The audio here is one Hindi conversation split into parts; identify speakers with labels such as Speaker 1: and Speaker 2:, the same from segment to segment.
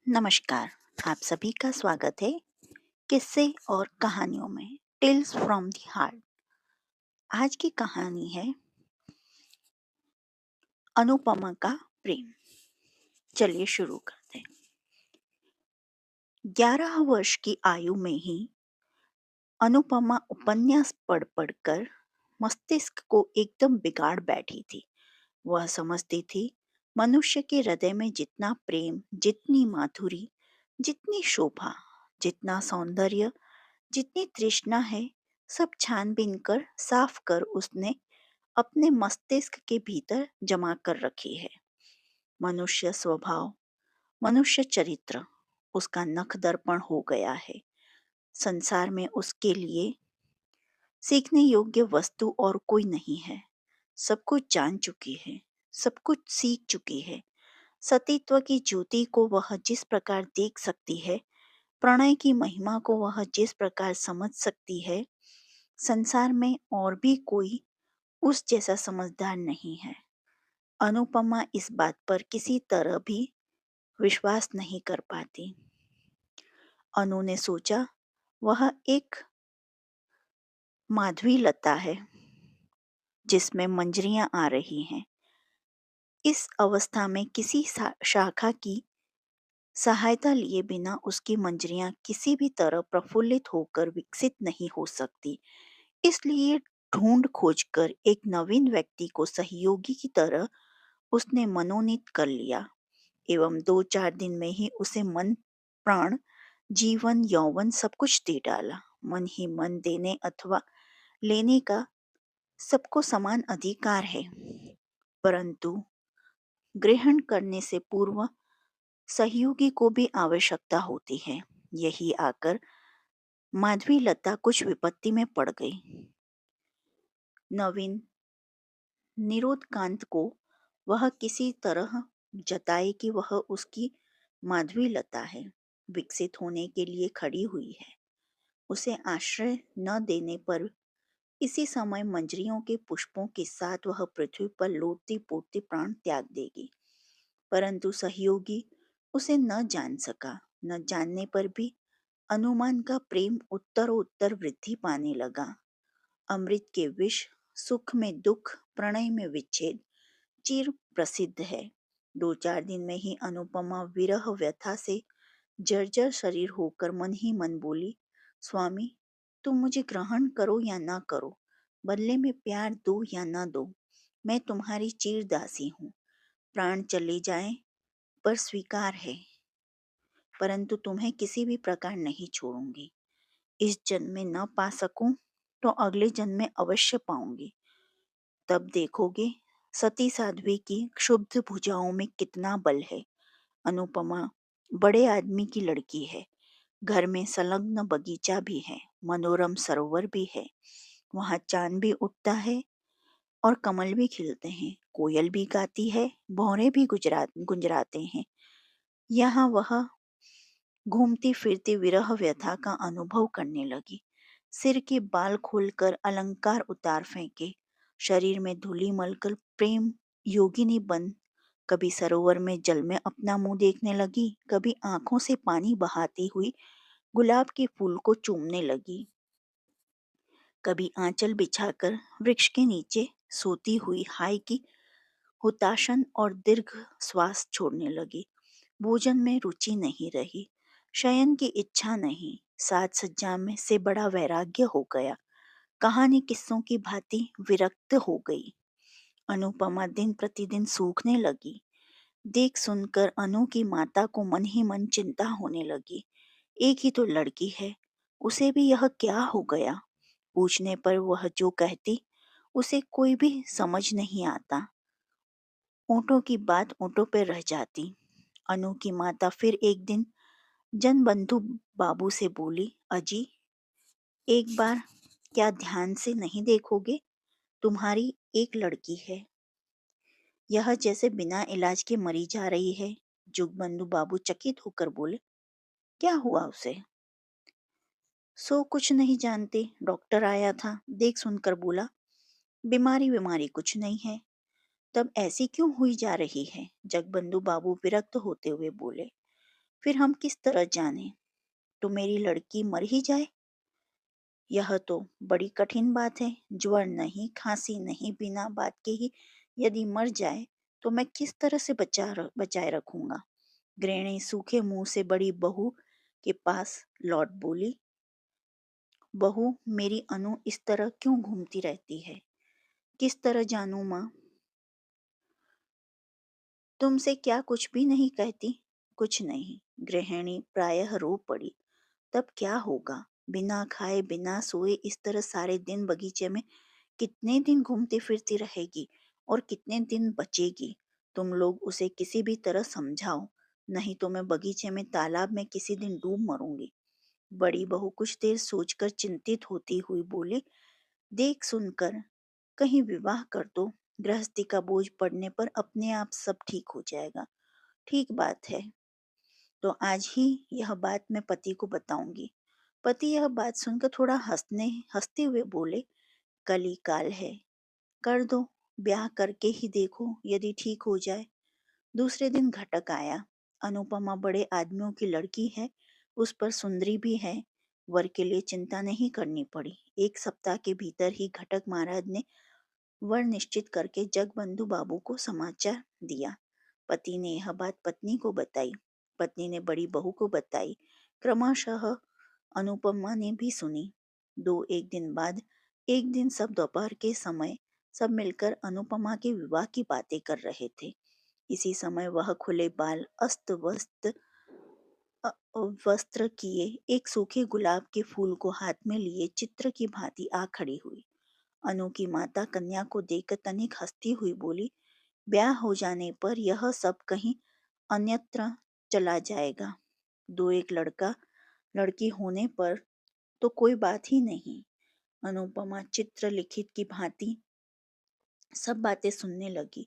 Speaker 1: नमस्कार। आप सभी का स्वागत है किस्से और कहानियों में टेल्स फ्रॉम द हार्ट। आज की कहानी है अनुपमा का प्रेम। चलिए शुरू करते हैं। 11 वर्ष की आयु में ही अनुपमा उपन्यास पढ़ पढ़कर मस्तिष्क को एकदम बिगाड़ बैठी थी। वह समझती थी मनुष्य के हृदय में जितना प्रेम, जितनी माधुरी, जितनी शोभा, जितना सौंदर्य, जितनी तृष्णा है, सब छानबीन कर साफ कर उसने अपने मस्तिष्क के भीतर जमा कर रखी है। मनुष्य स्वभाव, मनुष्य चरित्र उसका नख दर्पण हो गया है। संसार में उसके लिए सीखने योग्य वस्तु और कोई नहीं है। सब कुछ जान चुकी है, सब कुछ सीख चुकी है। सतीत्व की ज्योति को वह जिस प्रकार देख सकती है, प्रणय की महिमा को वह जिस प्रकार समझ सकती है, संसार में और भी कोई उस जैसा समझदार नहीं है। अनुपमा इस बात पर किसी तरह भी विश्वास नहीं कर पाती। अनु ने सोचा वह एक माधवी लता है जिसमें मंजरियां आ रही हैं। इस अवस्था में किसी शाखा की सहायता लिए बिना उसकी मंजरियां किसी भी तरह प्रफुल्लित होकर विकसित नहीं हो सकती। इसलिए ढूंढ खोज कर एक नवीन व्यक्ति को सहयोगी की तरह उसने मनोनीत कर लिया एवं 2-4 दिन में ही उसे मन, प्राण, जीवन, यौवन सब कुछ दे डाला। मन ही मन देने अथवा लेने का सबको समान अधिकार है, परंतु ग्रहण करने से पूर्व सहयोगी को भी आवश्यकता होती है। यही आकर माधवी लता कुछ विपत्ति में पड़ गई। नवीन निरोधकांत को वह किसी तरह जताए कि वह उसकी माधवी लता है, विकसित होने के लिए खड़ी हुई है। उसे आश्रय न देने पर इसी समय मंजरियों के पुष्पों के साथ वह पृथ्वी पर लौटती पोटती प्राण त्याग देगी। परंतु सहयोगी उसे न जान सका। न जानने पर भी अनुमान का प्रेम उत्तरोत्तर वृद्धि पाने लगा। अमृत के विष, सुख में दुख, प्रणय में विच्छेद चिर प्रसिद्ध है। 2-4 दिन में ही अनुपमा विरह व्यथा से जर्जर शरीर होकर मन ही मन बोली, स्वामी तुम मुझे ग्रहण करो या ना करो, बदले में प्यार दो या ना दो, मैं तुम्हारी चीर दासी हूँ। प्राण चले जाएं पर स्वीकार है, परंतु तुम्हें किसी भी प्रकार नहीं छोड़ूंगी। इस जन्म में न पा सकूं तो अगले जन्म में अवश्य पाऊंगी। तब देखोगे सती साध्वी की क्षुब्ध भुजाओं में कितना बल है। अनुपमा बड़े आदमी की लड़की है। घर में संलग्न बगीचा भी है, मनोरम सरोवर भी है। वहां चांद भी उठता है और कमल भी खिलते हैं, कोयल भी गाती है, भौरे भी गुंजराते हैं। यहाँ वह घूमती फिरती विरह व्यथा का अनुभव करने लगी। सिर के बाल खोलकर अलंकार उतार फेंके, शरीर में धूली मलकर प्रेम योगिनी बन कभी सरोवर में जल में अपना मुंह देखने लगी, कभी आंखों से पानी बहाती हुई गुलाब के फूल को चूमने लगी, कभी आंचल बिछाकर वृक्ष के नीचे सोती हुई हाय की हुताशन और दीर्घ श्वास छोड़ने लगी। भोजन में रुचि नहीं रही, शयन की इच्छा नहीं, साज सज्जा में से बड़ा वैराग्य हो गया। कहानी किस्सों की भांति विरक्त हो गई। अनुपमा दिन प्रतिदिन सूखने लगी। देख सुनकर अनु की माता को मन ही मन चिंता होने लगी। एक ही तो लड़की है, उसे भी यह क्या हो गया। पूछने पर वह जो कहती उसे कोई भी समझ नहीं आता। ऊँटों की बात ऊँटों पर रह जाती। अनु की माता फिर एक दिन जनबंधु बाबू से बोली, अजी एक बार क्या ध्यान से नहीं देखोगे, तुम्हारी एक लड़की है, यह जैसे बिना इलाज के मरी जा रही है। जुगबंधु बाबू चकित होकर बोले, क्या हुआ उसे। सो कुछ नहीं जानते, डॉक्टर आया था, देख सुनकर बोला बीमारी बीमारी कुछ नहीं है। तब ऐसी क्यों हुई जा रही है। जगबंधु बाबू विरक्त होते हुए बोले, फिर हम किस तरह जाने? तो मेरी लड़की मर ही जाए? यह तो बड़ी कठिन बात है। ज्वर नहीं, खांसी नहीं, बिना बात के ही यदि मर जाए तो मैं किस तरह से बचाए रखूंगा? गृहिणी सूखे मुंह से बड़ी बहू के पास लौट बोली, बहू, मेरी अनु इस तरह क्यों घूमती रहती है? किस तरह जानूं माँ? तुमसे क्या कुछ भी नहीं कहती? कुछ नहीं। गृहिणी प्रायः रो पड़ी। तब क्या होगा? बिना खाए बिना सोए इस तरह सारे दिन बगीचे में कितने दिन घूमती फिरती रहेगी और कितने दिन बचेगी? तुम लोग उसे किसी भी तरह समझाओ, नहीं तो मैं बगीचे में तालाब में किसी दिन डूब मरूंगी। बड़ी बहू कुछ देर सोचकर चिंतित होती हुई बोली, देख सुनकर कहीं विवाह कर दो। गृहस्थी का बोझ पड़ने पर अपने आप सब ठीक हो जाएगा। ठीक बात है, तो आज ही यह बात मैं पति को बताऊंगी। पति यह बात सुनकर थोड़ा हंसते हुए बोले, कली काल है, कर दो, ब्याह करके ही देखो, यदि ठीक हो जाए। दूसरे दिन घटक आया। अनुपमा बड़े आदमियों की लड़की है, उस पर सुंदरी भी है। वर के लिए चिंता नहीं करनी पड़ी। एक सप्ताह के भीतर ही घटक महाराज ने वर निश्चित करके जगबंधु बाबू को समाचार दिया। पति ने यह बात पत्नी को बताई, पत्नी ने बड़ी बहू को बताई, क्रमशः अनुपमा ने भी सुनी। दो एक दिन बाद एक दिन सब दोपहर के समय सब मिलकर अनुपमा के विवाह की बातें कर रहे थे। इसी समय वह खुले बाल अस्त व्यस्त वस्त्र किए एक सूखे गुलाब के फूल को हाथ में लिए चित्र की भांति आ खड़ी हुई। अनु की माता कन्या को देखकर तनिक हंसती हुई बोली, ब्याह हो जाने पर यह सब कहीं अन्यत्र चला जाएगा। दो एक लड़का लड़की होने पर तो कोई बात ही नहीं। अनुपमा चित्र लिखित की भांति सब बातें सुनने लगी।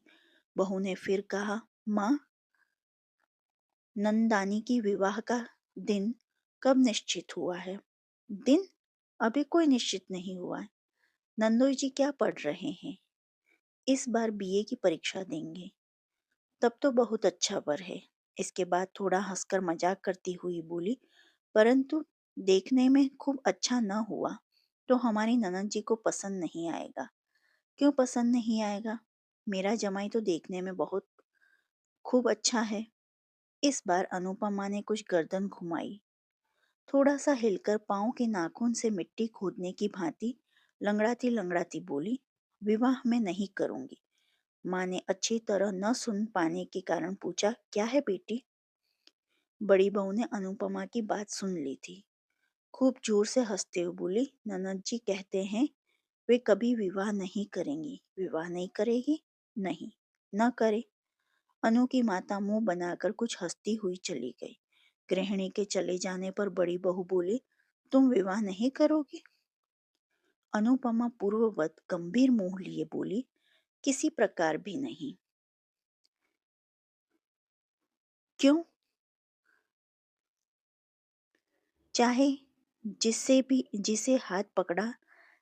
Speaker 1: बहू ने फिर कहा, माँ, नंदानी की विवाह का दिन कब निश्चित हुआ है? दिन अभी कोई निश्चित नहीं हुआ है। नंदोई जी क्या पढ़ रहे हैं? इस बार बीए की परीक्षा देंगे। तब तो बहुत अच्छा वर है। इसके बाद थोड़ा हंसकर मजाक करती हुई बोली, परंतु देखने में खूब अच्छा न हुआ तो हमारी ननद जी को पसंद नहीं आएगा। क्यों पसंद नहीं आएगा? मेरा जमाई तो देखने में बहुत खूब अच्छा है। इस बार अनुपमा ने कुछ गर्दन घुमाई, थोड़ा सा हिलकर पांव के नाखून से मिट्टी खोदने की भांति लंगड़ाती लंगड़ाती बोली, विवाह में नहीं करूंगी। माँ ने अच्छी तरह न सुन पाने के कारण पूछा, क्या है बेटी? बड़ी बहू ने अनुपमा की बात सुन ली थी। खूब जोर से हंसते हुए बोली, ननद जी कहते हैं वे कभी विवाह नहीं करेंगी। विवाह नहीं करेगी? नहीं, न करे। अनु की माता मुंह बनाकर कुछ हंसती हुई चली गई। गृहिणी के चले जाने पर बड़ी बहू बोली, तुम विवाह नहीं करोगी? अनुपमा पूर्ववत गंभीर मुंह लिए बोली, किसी प्रकार भी नहीं। क्यों? चाहे जिसे हाथ पकड़ा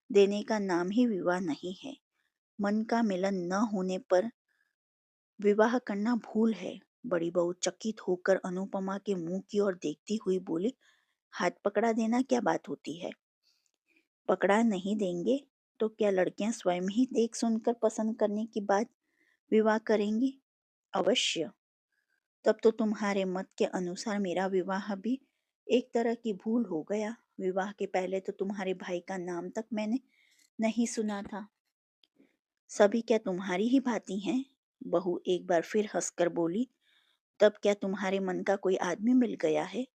Speaker 1: देने का नाम ही विवाह नहीं है। मन का मिलन न होने पर विवाह करना भूल है। बड़ी बहू चकित होकर अनुपमा के मुंह की ओर देखती हुई बोली, हाथ पकड़ा देना क्या बात होती है? पकड़ा नहीं देंगे तो क्या लड़कियां स्वयं ही देख सुनकर पसंद करने के बाद विवाह करेंगी? अवश्य। तब तो तुम्हारे मत के अनुसार मेरा विवाह भी एक तरह की भूल हो गया। विवाह के पहले तो तुम्हारे भाई का नाम तक मैंने नहीं सुना था। सभी क्या तुम्हारी ही भांति हैं? बहू एक बार फिर हंसकर बोली, तब क्या तुम्हारे मन का कोई आदमी मिल गया है?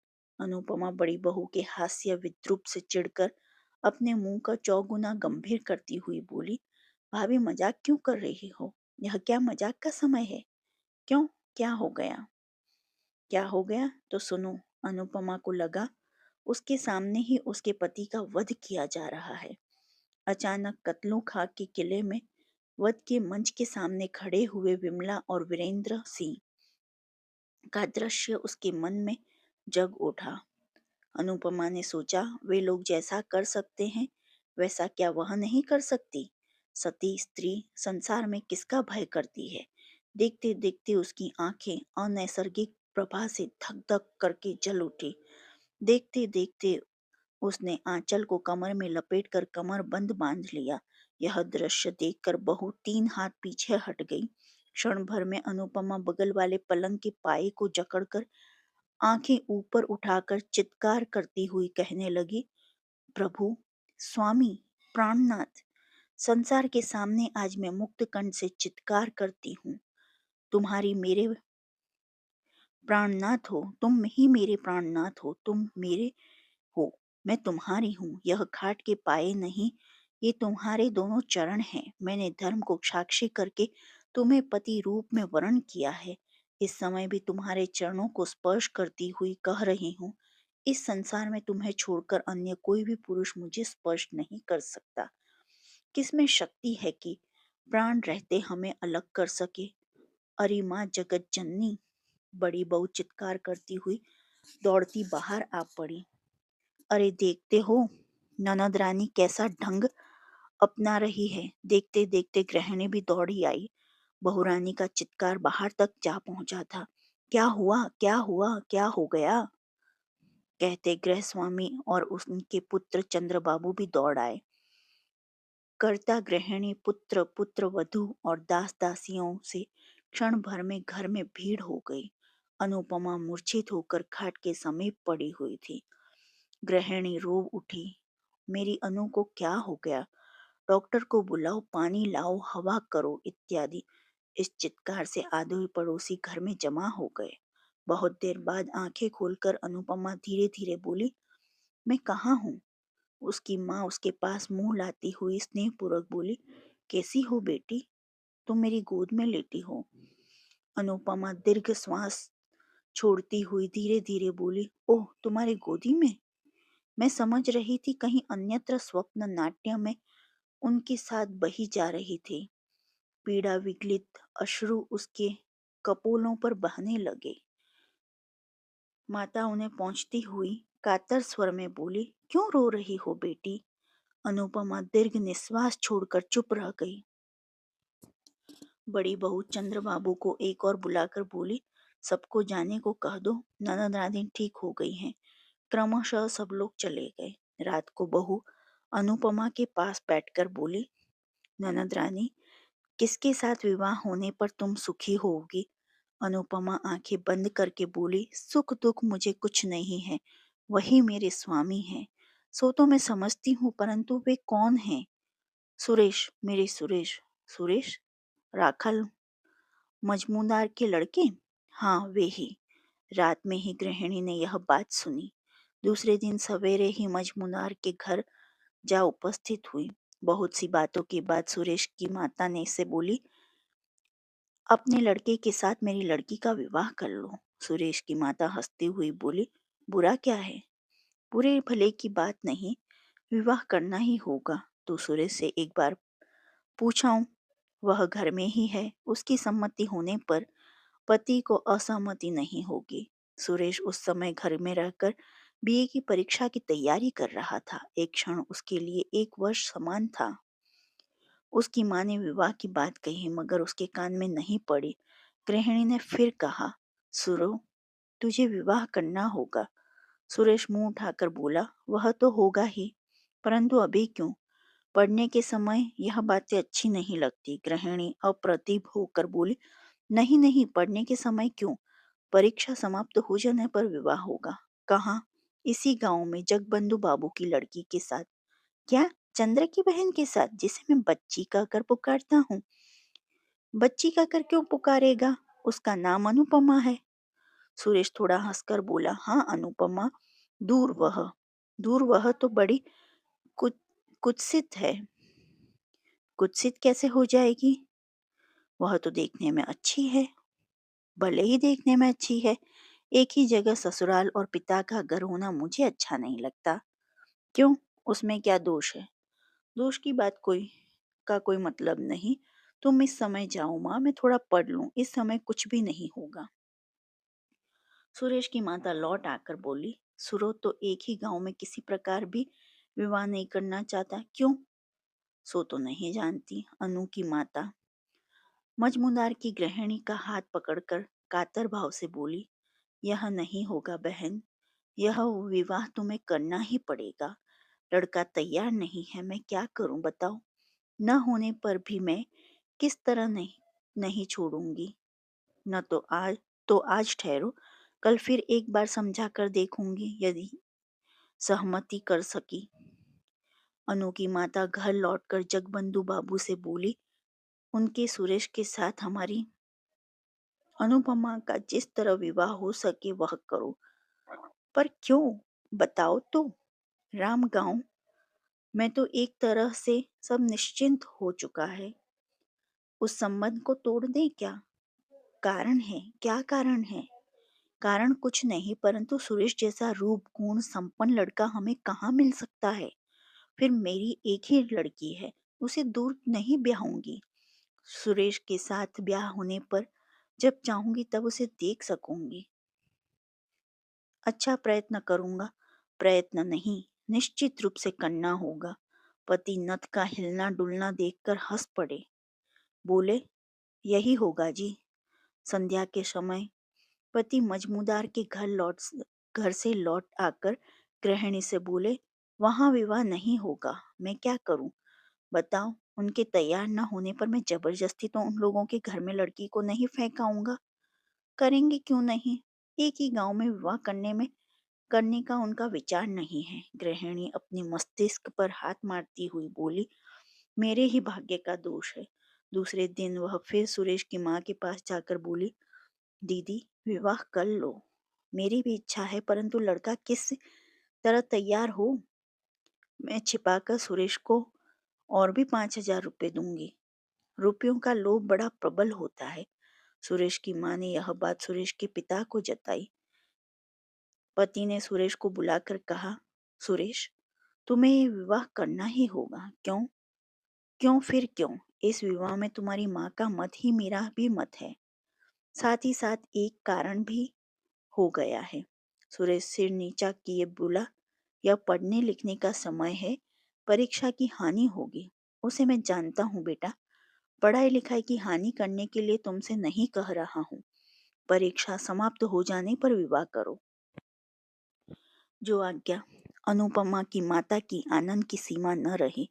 Speaker 1: अनुपमा बड़ी बहू के हास्य विद्रूप से चिढ़कर अपने मुंह का चौगुना गंभीर करती हुई बोली, भाभी मजाक क्यों कर रही हो? यह क्या मजाक का समय है? क्यों, क्या हो गया? क्या हो गया तो सुनो। अनुपमा को लगा उसके सामने ही उसके पति का वध किया जा रहा है। अचानक कतलू खाक के किले में वध के मंच के सामने खड़े हुए विमला और वीरेंद्र सिंह का दृश्य उसके मन में जग उठा। अनुपमा ने सोचा, वे लोग जैसा कर सकते हैं वैसा क्या वह नहीं कर सकती? सती स्त्री संसार में किसका भय करती है? देखते देखते उसकी आंखें अनैसर्गिक प्रभा से धक धक करके जल उठी। देखते देखते उसने आंचल को कमर में लपेटकर कमर बंद बांध लिया। यह दृश्य देखकर बहू 3 हाथ पीछे हट गई। क्षण भर में अनुपमा बगल वाले पलंग के पाए को जकड़कर आंखें ऊपर उठाकर चित्कार करती हुई कहने लगी, प्रभु, स्वामी, प्राणनाथ, संसार के सामने आज मैं मुक्त कंठ से चित्कार करती हूँ। तुम्हारी मेरे प्राणनाथ हो, तुम ही मेरे प्राणनाथ हो, तुम मेरे हो, मैं तुम्हारी हूँ। यह खाट के पाए नहीं, ये तुम्हारे दोनों चरण हैं। मैंने धर्म को साक्षी करके तुम्हें पति रूप में वर्ण किया है। इस समय भी तुम्हारे चरणों को स्पर्श करती हुई कह रही हूँ, इस संसार में तुम्हें छोड़कर अन्य कोई भी पुरुष मुझे स्पर्श नहीं कर सकता। किसमें शक्ति है कि प्राण रहते हमें अलग कर सके? अरे माँ जगत जननी! बड़ी बहू चित्कार करती हुई दौड़ती बाहर आ पड़ी। अरे देखते हो ननद रानी कैसा ढंग अपना रही है। देखते देखते गृहिणी भी दौड़ी आई। बहुरानी का चित्कार बाहर तक जा पहुंचा था। क्या हुआ, क्या हुआ, क्या हो गया? कहते गृह स्वामी और उनके पुत्र चंद्रबाबू भी दौड़ आए। कर्ता गृहिणी, पुत्र पुत्र वधू और दास दासियों से क्षण भर में घर में भीड़ हो गई। अनुपमा मूर्छित होकर खाट के समीप पड़ी हुई थी। गृहिणी रो उठी, मेरी अनु को क्या हो गया? डॉक्टर को बुलाओ, पानी लाओ, हवा करो इत्यादि। इस चित्कार से आधे पड़ोसी घर में जमा हो गए। बहुत देर बाद आंखें खोलकर अनुपमा धीरे धीरे बोली, मैं कहाँ हूँ? उसकी माँ उसके पास मुंह लाती हुई स्नेहपूर्वक बोली, कैसी हो बेटी? तुम मेरी गोद में लेटी हो। अनुपमा दीर्घ श्वास छोड़ती हुई धीरे धीरे बोली, ओह, तुम्हारी गोदी में? मैं समझ रही थी कहीं अन्यत्र स्वप्न नाट्य में उनके साथ बही जा रही थी। पीड़ा विगलित अश्रु उसके कपोलों पर बहने लगे। माता उन्हें पहुंचती हुई कातर स्वर में बोली, क्यों रो रही हो बेटी? अनुपमा दीर्घ निश्वास छोड़कर चुप रह गई। बड़ी बहू चंद्रबाबू को एक और बुलाकर बोली, सबको जाने को कह दो, ननद रानी ठीक हो गई हैं। क्रमशः सब लोग चले गए। रात को बहू अनुपमा के पास बैठकर बोली, ननद रानी, किसके साथ विवाह होने पर तुम सुखी होगी? अनुपमा आंखें बंद करके बोली, सुख दुख मुझे कुछ नहीं है, वही मेरे स्वामी हैं। सो तो मैं समझती हूँ, परंतु वे कौन हैं? सुरेश, मेरे सुरेश। सुरेश? राखल मजमूदार के लड़के? हाँ, वे ही। रात में ही गृहिणी ने यह बात सुनी। दूसरे दिन सवेरे ही मजमूदार के घर जा उपस्थित हुई। बहुत सी बातों के बाद सुरेश की माता ने से बोली, अपने लड़के के साथ मेरी लड़की का विवाह कर लो। सुरेश की माता हंसती हुई बोली, बुरा क्या है? बुरे भले की बात नहीं, विवाह करना ही होगा। तो सुरेश से एक बार पूछाऊं, वह घर में ही है, उसकी सम्मति होने पर पति को असहमति नहीं होगी। सुरेश उस समय घर में रहकर बीए की परीक्षा की तैयारी कर रहा था। एक क्षण उसके लिए 1 वर्ष समान था। उसकी माँ ने विवाह की बात कही, मगर उसके कान में नहीं पड़ी। गृहिणी ने फिर कहा, सुरो, तुझे विवाह करना होगा। सुरेश मुंह उठाकर बोला, वह तो होगा ही, परंतु अभी क्यों? पढ़ने के समय यह बातें अच्छी नहीं लगती। गृहिणी अप्रतिभ होकर बोली, नहीं नहीं, पढ़ने के समय क्यों? परीक्षा समाप्त हो जाने पर विवाह होगा। कहाँ? इसी गांव में जगबंधु बाबू की लड़की के साथ। क्या? चंद्र की बहन के साथ, जिसे मैं बच्ची कहकर पुकारता हूँ? बच्ची कहकर क्यों पुकारेगा? उसका नाम अनुपमा है। सुरेश थोड़ा हंसकर बोला, हाँ अनुपमा, दूर वह दूर वह तो बड़ी कुछ कुत्सित है। कुत्सित कैसे हो जाएगी? वह तो देखने में अच्छी है। भले ही देखने में अच्छी है, एक ही जगह ससुराल और पिता का घर होना मुझे अच्छा नहीं लगता। क्यों? उसमें क्या दोष है? दोष की बात कोई मतलब नहीं। तुम इस समय जाओ माँ, मैं थोड़ा पढ़ लूं, इस समय कुछ भी नहीं होगा। सुरेश की माता लौट आकर बोली, सुरो तो एक ही गांव में किसी प्रकार भी विवाह नहीं करना चाहता, क्यों? सो तो नहीं जानती। अनु की माता मजमूदार की गृहिणी का हाथ पकड़कर कातर भाव से बोली, यह नहीं होगा बहन, यह विवाह तुम्हें करना ही पड़ेगा। लड़का तैयार नहीं है, मैं क्या करूं बताओ? न होने पर भी मैं किस तरह नहीं नहीं छोड़ूंगी। न तो आज ठहरो, कल फिर एक बार समझा कर देखूंगी, यदि सहमति कर सकी। अनु की माता घर लौटकर जगबंधु बाबू से बोली, उनके सुरेश के साथ हमारी अनुपमा का जिस तरह विवाह हो सके वह करो। पर क्यों, बताओ तो। राम गांव में तो एक तरह से सब निश्चिंत हो चुका है, उस संबंध को तोड़ दें क्या? कारण है, क्या कारण है? कारण कुछ नहीं, परंतु सुरेश जैसा रूप गुण संपन्न लड़का हमें कहाँ मिल सकता है? फिर मेरी एक ही लड़की है, उसे दूर नहीं ब्याहूंगी। सुरेश के साथ ब्याह होने पर जब चाहूंगी तब उसे देख सकूंगी। अच्छा, प्रयत्न करूंगा। प्रयत्न नहीं, निश्चित रूप से करना होगा। पति नथ का हिलना डुलना देखकर हंस पड़े। बोले, यही होगा जी। संध्या के समय पति मजमूदार के घर से लौट आकर गृहिणी से बोले, वहां विवाह नहीं होगा। मैं क्या करूं बताओ? उनके तैयार न होने पर मैं जबरदस्ती तो उन लोगों के घर में लड़की को नहीं फेंकाऊंगा। करेंगे क्यों नहीं, एक ही गांव में विवाह करने का उनका विचार नहीं है। गृहिणी अपनी मस्तिष्क पर हाथ मारती हुई बोली, मेरे ही भाग्य का दोष है। दूसरे दिन वह फिर सुरेश की माँ के पास जाकर बोली, दीदी विवाह कर लो, मेरी भी इच्छा है, परंतु लड़का किस तरह तैयार हो? मैं छिपाकर सुरेश को और भी 5,000 रुपये दूंगी। रुपयों का लोभ बड़ा प्रबल होता है। सुरेश की माँ ने यह बात सुरेश के पिता को जताई। पति ने सुरेश को बुलाकर कहा, सुरेश, तुम्हें ये विवाह करना ही होगा। क्यों? क्यों फिर क्यों? इस विवाह में तुम्हारी माँ का मत ही मेरा भी मत है। साथ ही साथ एक कारण भी हो गया है। सुरेश सिर नीचा किए बोला, यह पढ़ने लिखने का समय है, परीक्षा की हानि होगी। उसे मैं जानता हूँ बेटा, पढ़ाई लिखाई की हानि करने के लिए तुमसे नहीं कह रहा हूँ। परीक्षा समाप्त हो जाने पर विवाह करो। जो आज्ञा। अनुपमा की माता की आनंद की सीमा न रही।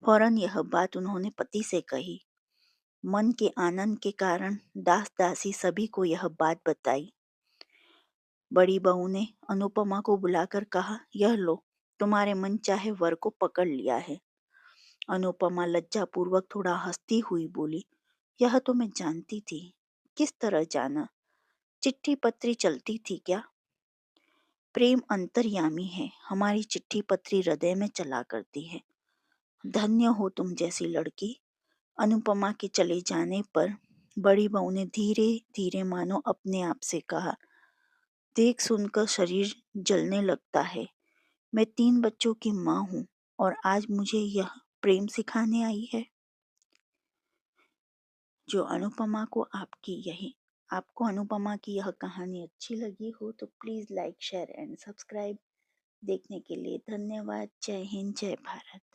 Speaker 1: फौरन यह बात उन्होंने पति से कही। मन के आनंद के कारण दास दासी सभी को यह बात बताई। बड़ी बहू ने अनुपमा को बुलाकर कहा, यह लो, तुम्हारे मन चाहे वर को पकड़ लिया है। अनुपमा लज्जापूर्वक थोड़ा हंसती हुई बोली, यह तो मैं जानती थी। किस तरह जाना? चिट्ठी पत्री चलती थी क्या? प्रेम अंतर्यामी है, हमारी चिट्ठी पत्री हृदय में चला करती है। धन्य हो तुम जैसी लड़की। अनुपमा के चले जाने पर बड़ी बहू ने धीरे धीरे मानो अपने आप से कहा, देख सुनकर शरीर जलने लगता है। मैं 3 बच्चों की माँ हूँ और आज मुझे यह प्रेम सिखाने आई है। जो अनुपमा को आपको अनुपमा की यह कहानी अच्छी लगी हो तो please like share and subscribe. देखने के लिए धन्यवाद। जय हिंद, जय भारत।